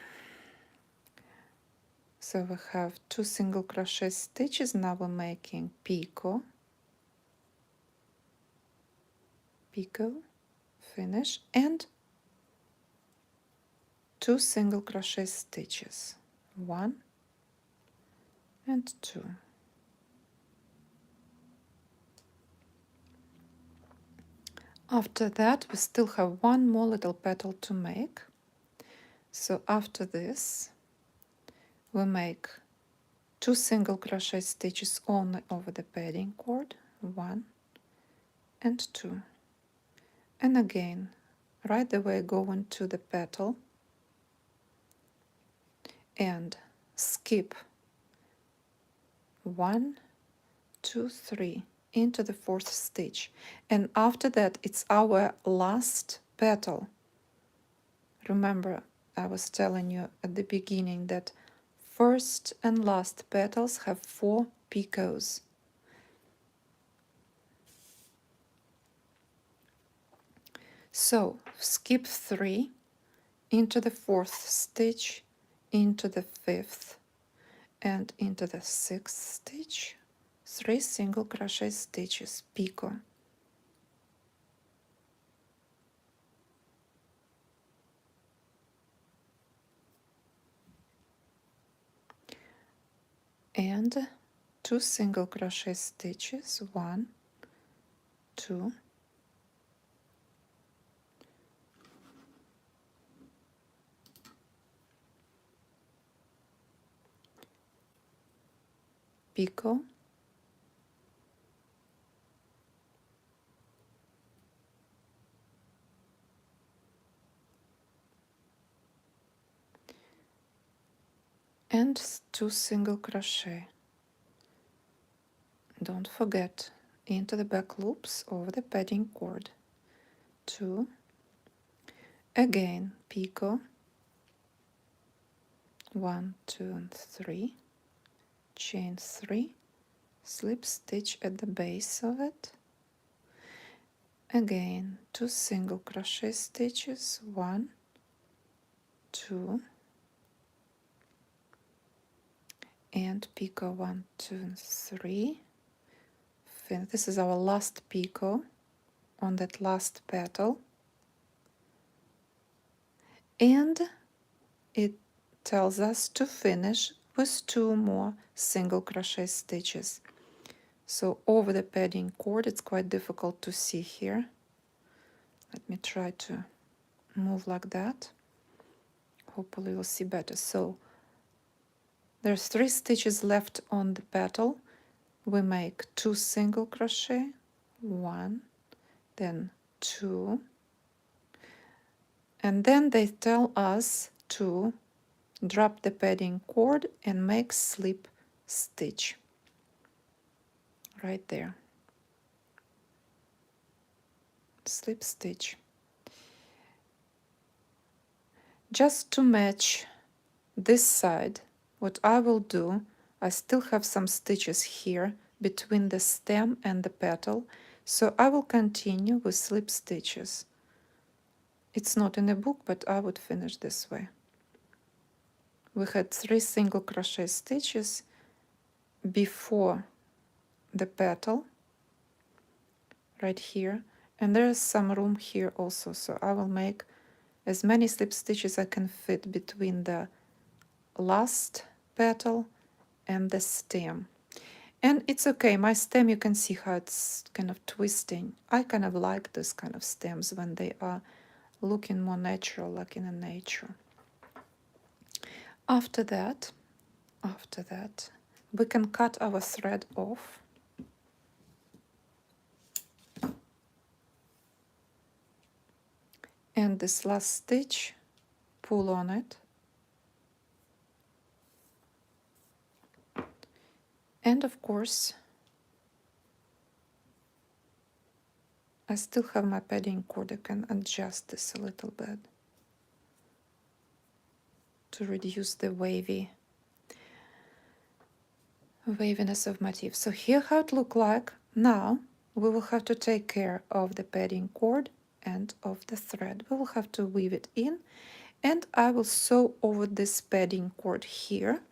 So we have 2 single crochet stitches. Now we're making picot, picot, finish, and 2 single crochet stitches. 1 and 2. After that, we still have 1 more little petal to make. So after this, we make 2 single crochet stitches only over the padding cord. 1 and 2. And again, right away go into the petal and skip 1, 2, 3 into the 4th stitch, and after that it's our last petal. Remember, I was telling you at the beginning that first and last petals have 4 picots. So skip 3 into the 4th stitch, into the 5th, and into the 6th stitch, 3 single crochet stitches, picot. And 2 single crochet stitches, 1, 2, picot, and 2 single crochet. Don't forget, into the back loops over the padding cord, 2, again picot, 1, 2, and 3, chain 3, slip stitch at the base of it, again 2 single crochet stitches, 1, 2, and picot 1, 2, and 3. This is our last picot on that last petal, and it tells us to finish with 2 more single crochet stitches. So over the padding cord, it's quite difficult to see here. Let me try to move like that. Hopefully you'll see better. So there's 3 stitches left on the petal. We make 2 single crochet, 1, then 2, and then they tell us to drop the padding cord and make slip stitch right there. Slip stitch. Just to match this side, what I will do, I still have some stitches here between the stem and the petal, so I will continue with slip stitches. It's not in the book, but I would finish this way. We had 3 single crochet stitches before the petal, right here, and there is some room here also, so I will make as many slip stitches I can fit between the last petal and the stem. And it's okay, my stem, you can see how it's kind of twisting. I kind of like this kind of stems when they are looking more natural, like in a nature. After that, we can cut our thread off. And this last stitch, pull on it. And of course, I still have my padding cord. I can adjust this a little bit to reduce the waviness of motif. So here how it look like. Now we will have to take care of the padding cord and of the thread. We will have to weave it in, and I will sew over this padding cord here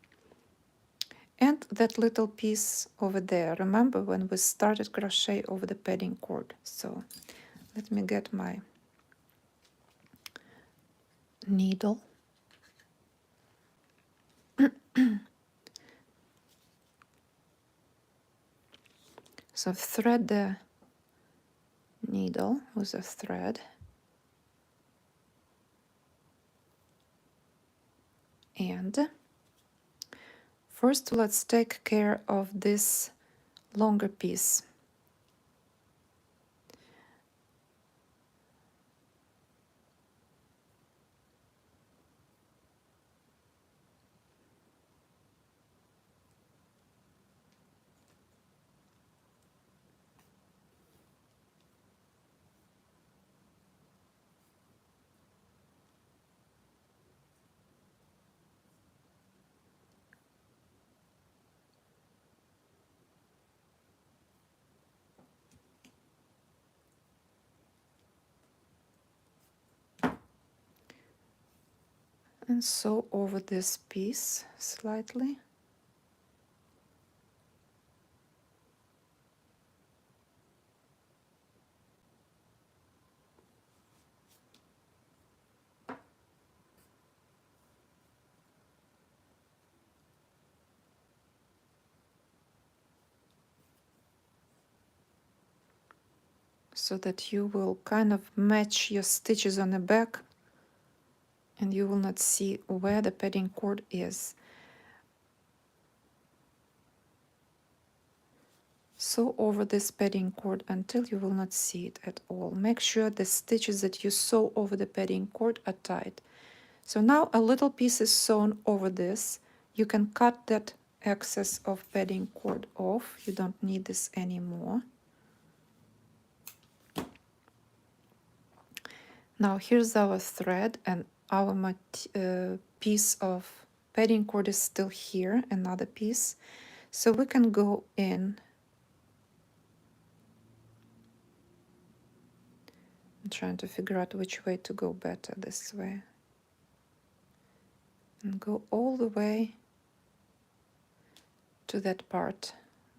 and that little piece over there. Remember when we started crochet over the padding cord? So let me get my needle. So thread the needle with a thread, and first let's take care of this longer piece. and sew over this piece slightly. So that you will kind of match your stitches on the back and you will not see where the padding cord is. Sew over this padding cord until you will not see it at all. Make sure the stitches that you sew over the padding cord are tight. So now a little piece is sewn over this. You can cut that excess of padding cord off. You don't need this anymore. Now here's our thread, and our piece of padding cord is still here, another piece. So we can go in. I'm trying to figure out which way to go better, this way. And go all the way to that part.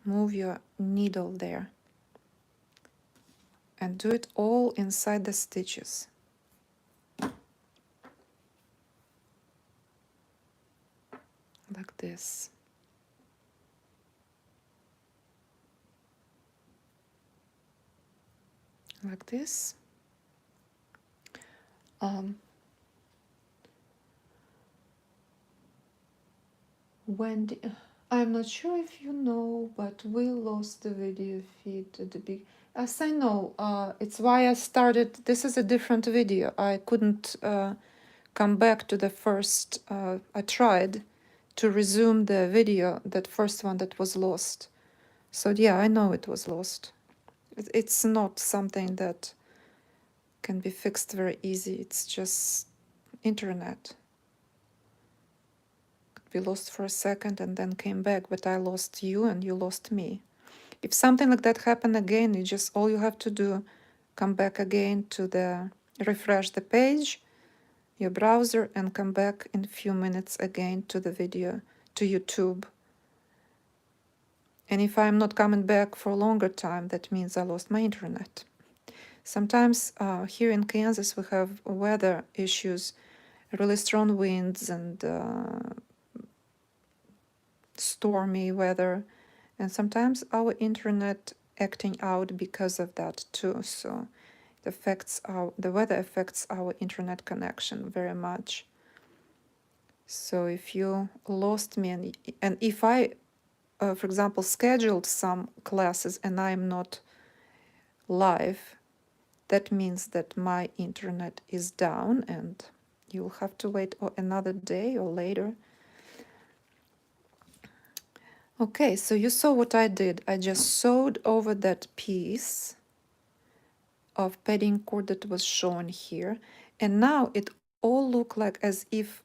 Move your needle there. And do it all inside the stitches. Like this. Like this. Wendy, I'm not sure if you know, but we lost the video feed at the big. As I know, it's why I started. This is a different video. I couldn't come back to the first. I tried to resume the video, that first one that was lost. So yeah, I know it was lost. It's not something that can be fixed very easy. It's just internet. We lost for a second and then came back, but I lost you and you lost me. If something like that happened again, you just, all you have to do, come back again to the, refresh the page, your browser, and come back in a few minutes again to the video, to YouTube. And if I'm not coming back for a longer time, that means I lost my internet. Sometimes here in Kansas we have weather issues, really strong winds and stormy weather, and sometimes our internet acting out because of that too. So it affects the weather affects our internet connection very much. So if you lost me, and if I for example scheduled some classes and I'm not live, that means that my internet is down and you'll have to wait another day or later. Okay, so you saw what I did. I just sewed over that piece of padding cord that was shown here. And now it all looked like as if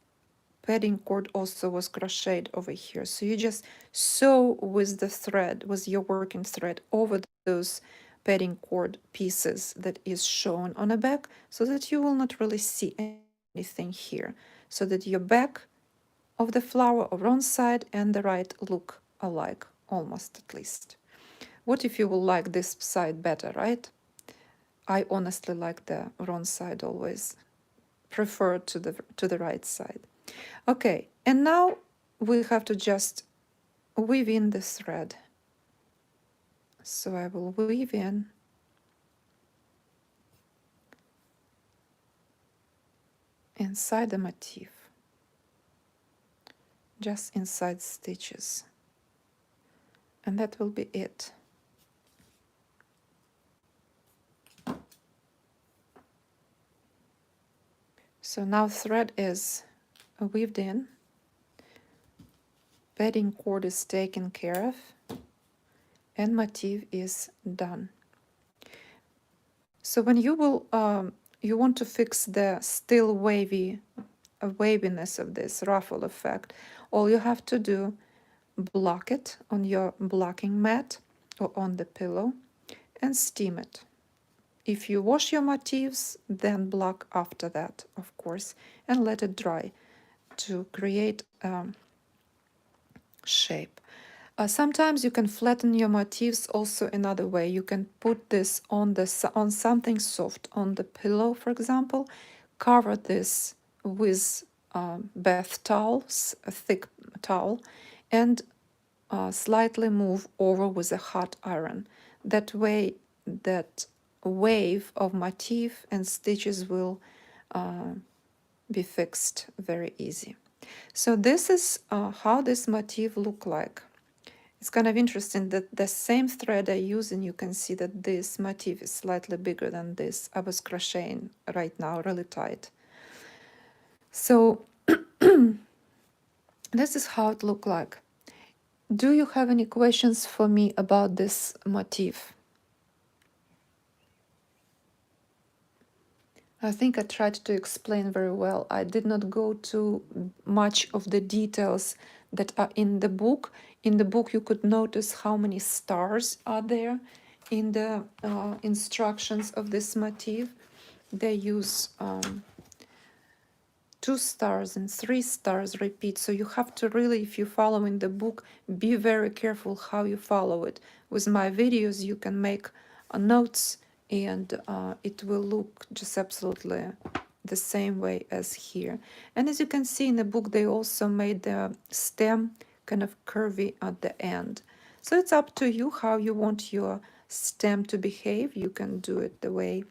padding cord also was crocheted over here. So you just sew with the thread, with your working thread, over those padding cord pieces that is shown on the back, so that you will not really see anything here. So that your back of the flower or wrong side and the right look alike, almost at least. What if you will like this side better, right? I honestly like the wrong side always. Prefer to the right side. Okay, and now we have to just weave in the thread. So I will weave in inside the motif, just inside stitches. And that will be it. So now thread is weaved in, padding cord is taken care of, and motif is done. So when you will, you want to fix the still waviness of this ruffle effect, all you have to do, block it on your blocking mat or on the pillow and steam it. If you wash your motifs, then block after that, of course, and let it dry. to create shape. Sometimes you can flatten your motifs also another way. You can put this on on something soft, on the pillow, for example. Cover this with bath towels, a thick towel, and slightly move over with a hot iron. That way, that wave of motif and stitches will be fixed very easy. So this is how this motif look like. It's kind of interesting that the same thread I use, and you can see that this motif is slightly bigger than this. I was crocheting right now really tight. So this is how it looked like. Do you have any questions for me about this motif? I think I tried to explain very well. I did not go to much of the details that are in the book. In the book, you could notice how many stars are there in the instructions of this motif. They use 2 stars and 3 stars repeat. So you have to really, if you follow in the book, be very careful how you follow it. With my videos, you can make notes and it will look just absolutely the same way as here. And as you can see in the book, they also made the stem kind of curvy at the end. So it's up to you how you want your stem to behave. You can do it the way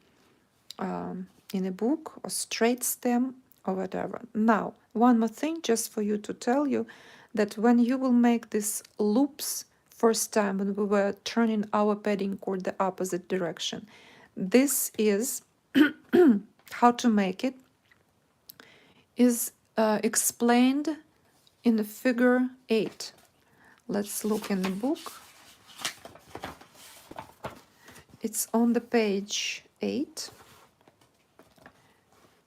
in a book, or straight stem, or whatever. Now, one more thing just for you to tell you that when you will make these loops first time when we were turning our padding cord the opposite direction, this is how to make it is explained in the figure 8. Let's look in the book. It's on the page 8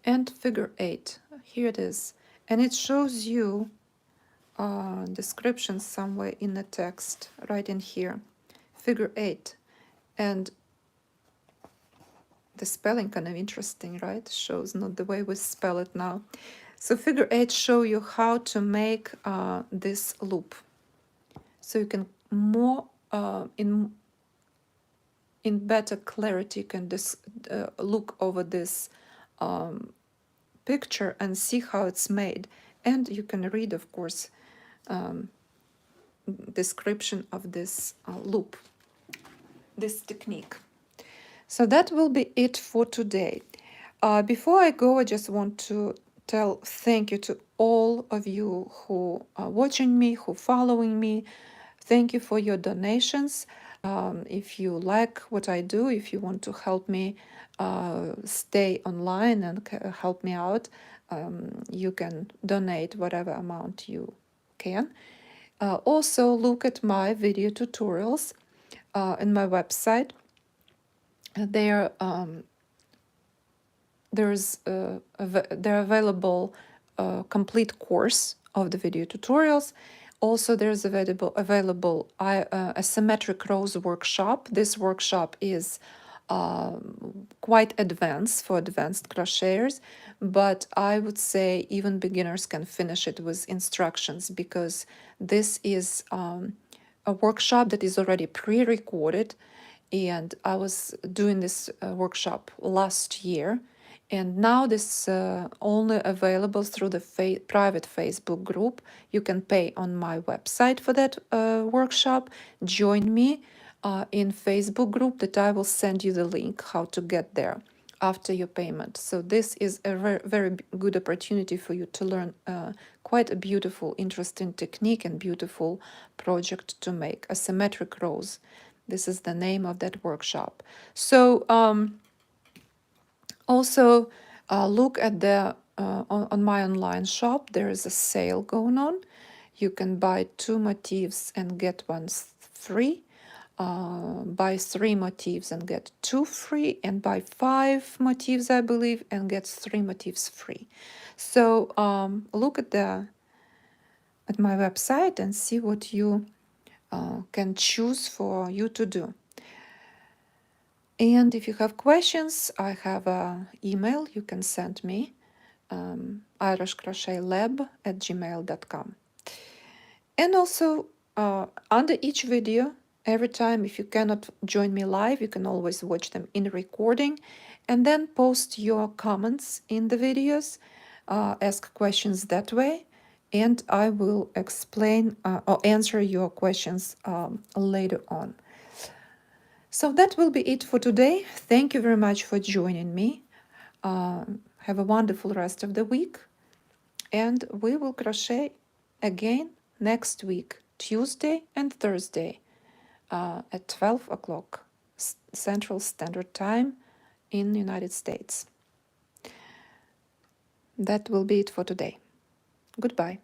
and figure 8. Here it is. And it shows you description somewhere in the text, right in here. Figure 8. And the spelling kind of interesting, right? Shows not the way we spell it now. So figure 8 show you how to make this loop. So you can more in better clarity you can look over this picture and see how it's made. And you can read, of course, description of this loop, this technique. So that will be it for today. Before I go, I just want to tell thank you to all of you who are watching me, who are following me. Thank you for your donations. If you like what I do, if you want to help me stay online and help me out, you can donate whatever amount you can. Also, look at my video tutorials in my website. They're available complete course of the video tutorials. Also, there's available a symmetric rows workshop. This workshop is quite advanced for advanced crocheters, but I would say even beginners can finish it with instructions, because this is a workshop that is already pre-recorded, and I was doing this workshop last year, and now this only available through the private Facebook group. You can pay on my website for that workshop. Join me in Facebook group that I will send you the link how to get there after your payment. So this is a very good opportunity for you to learn quite a beautiful, interesting technique and beautiful project to make a symmetric rose. This is the name of that workshop. So also look at the on my online shop. There is a sale going on. You can buy 2 motifs and get one free. Buy 3 motifs and get 2 free, and buy 5 motifs, I believe, and get 3 motifs free. So look at my website and see what you can choose for you to do. And if you have questions, I have an email you can send me Irish Crochet Lab at gmail.com. And also, under each video, every time, if you cannot join me live, you can always watch them in recording and then post your comments in the videos, ask questions that way, and I will explain or answer your questions later on. So that will be it for today. Thank you very much for joining me. Have a wonderful rest of the week, and we will crochet again next week, Tuesday and Thursday, at 12 o'clock Central Standard Time in the United States. That will be it for today. Goodbye.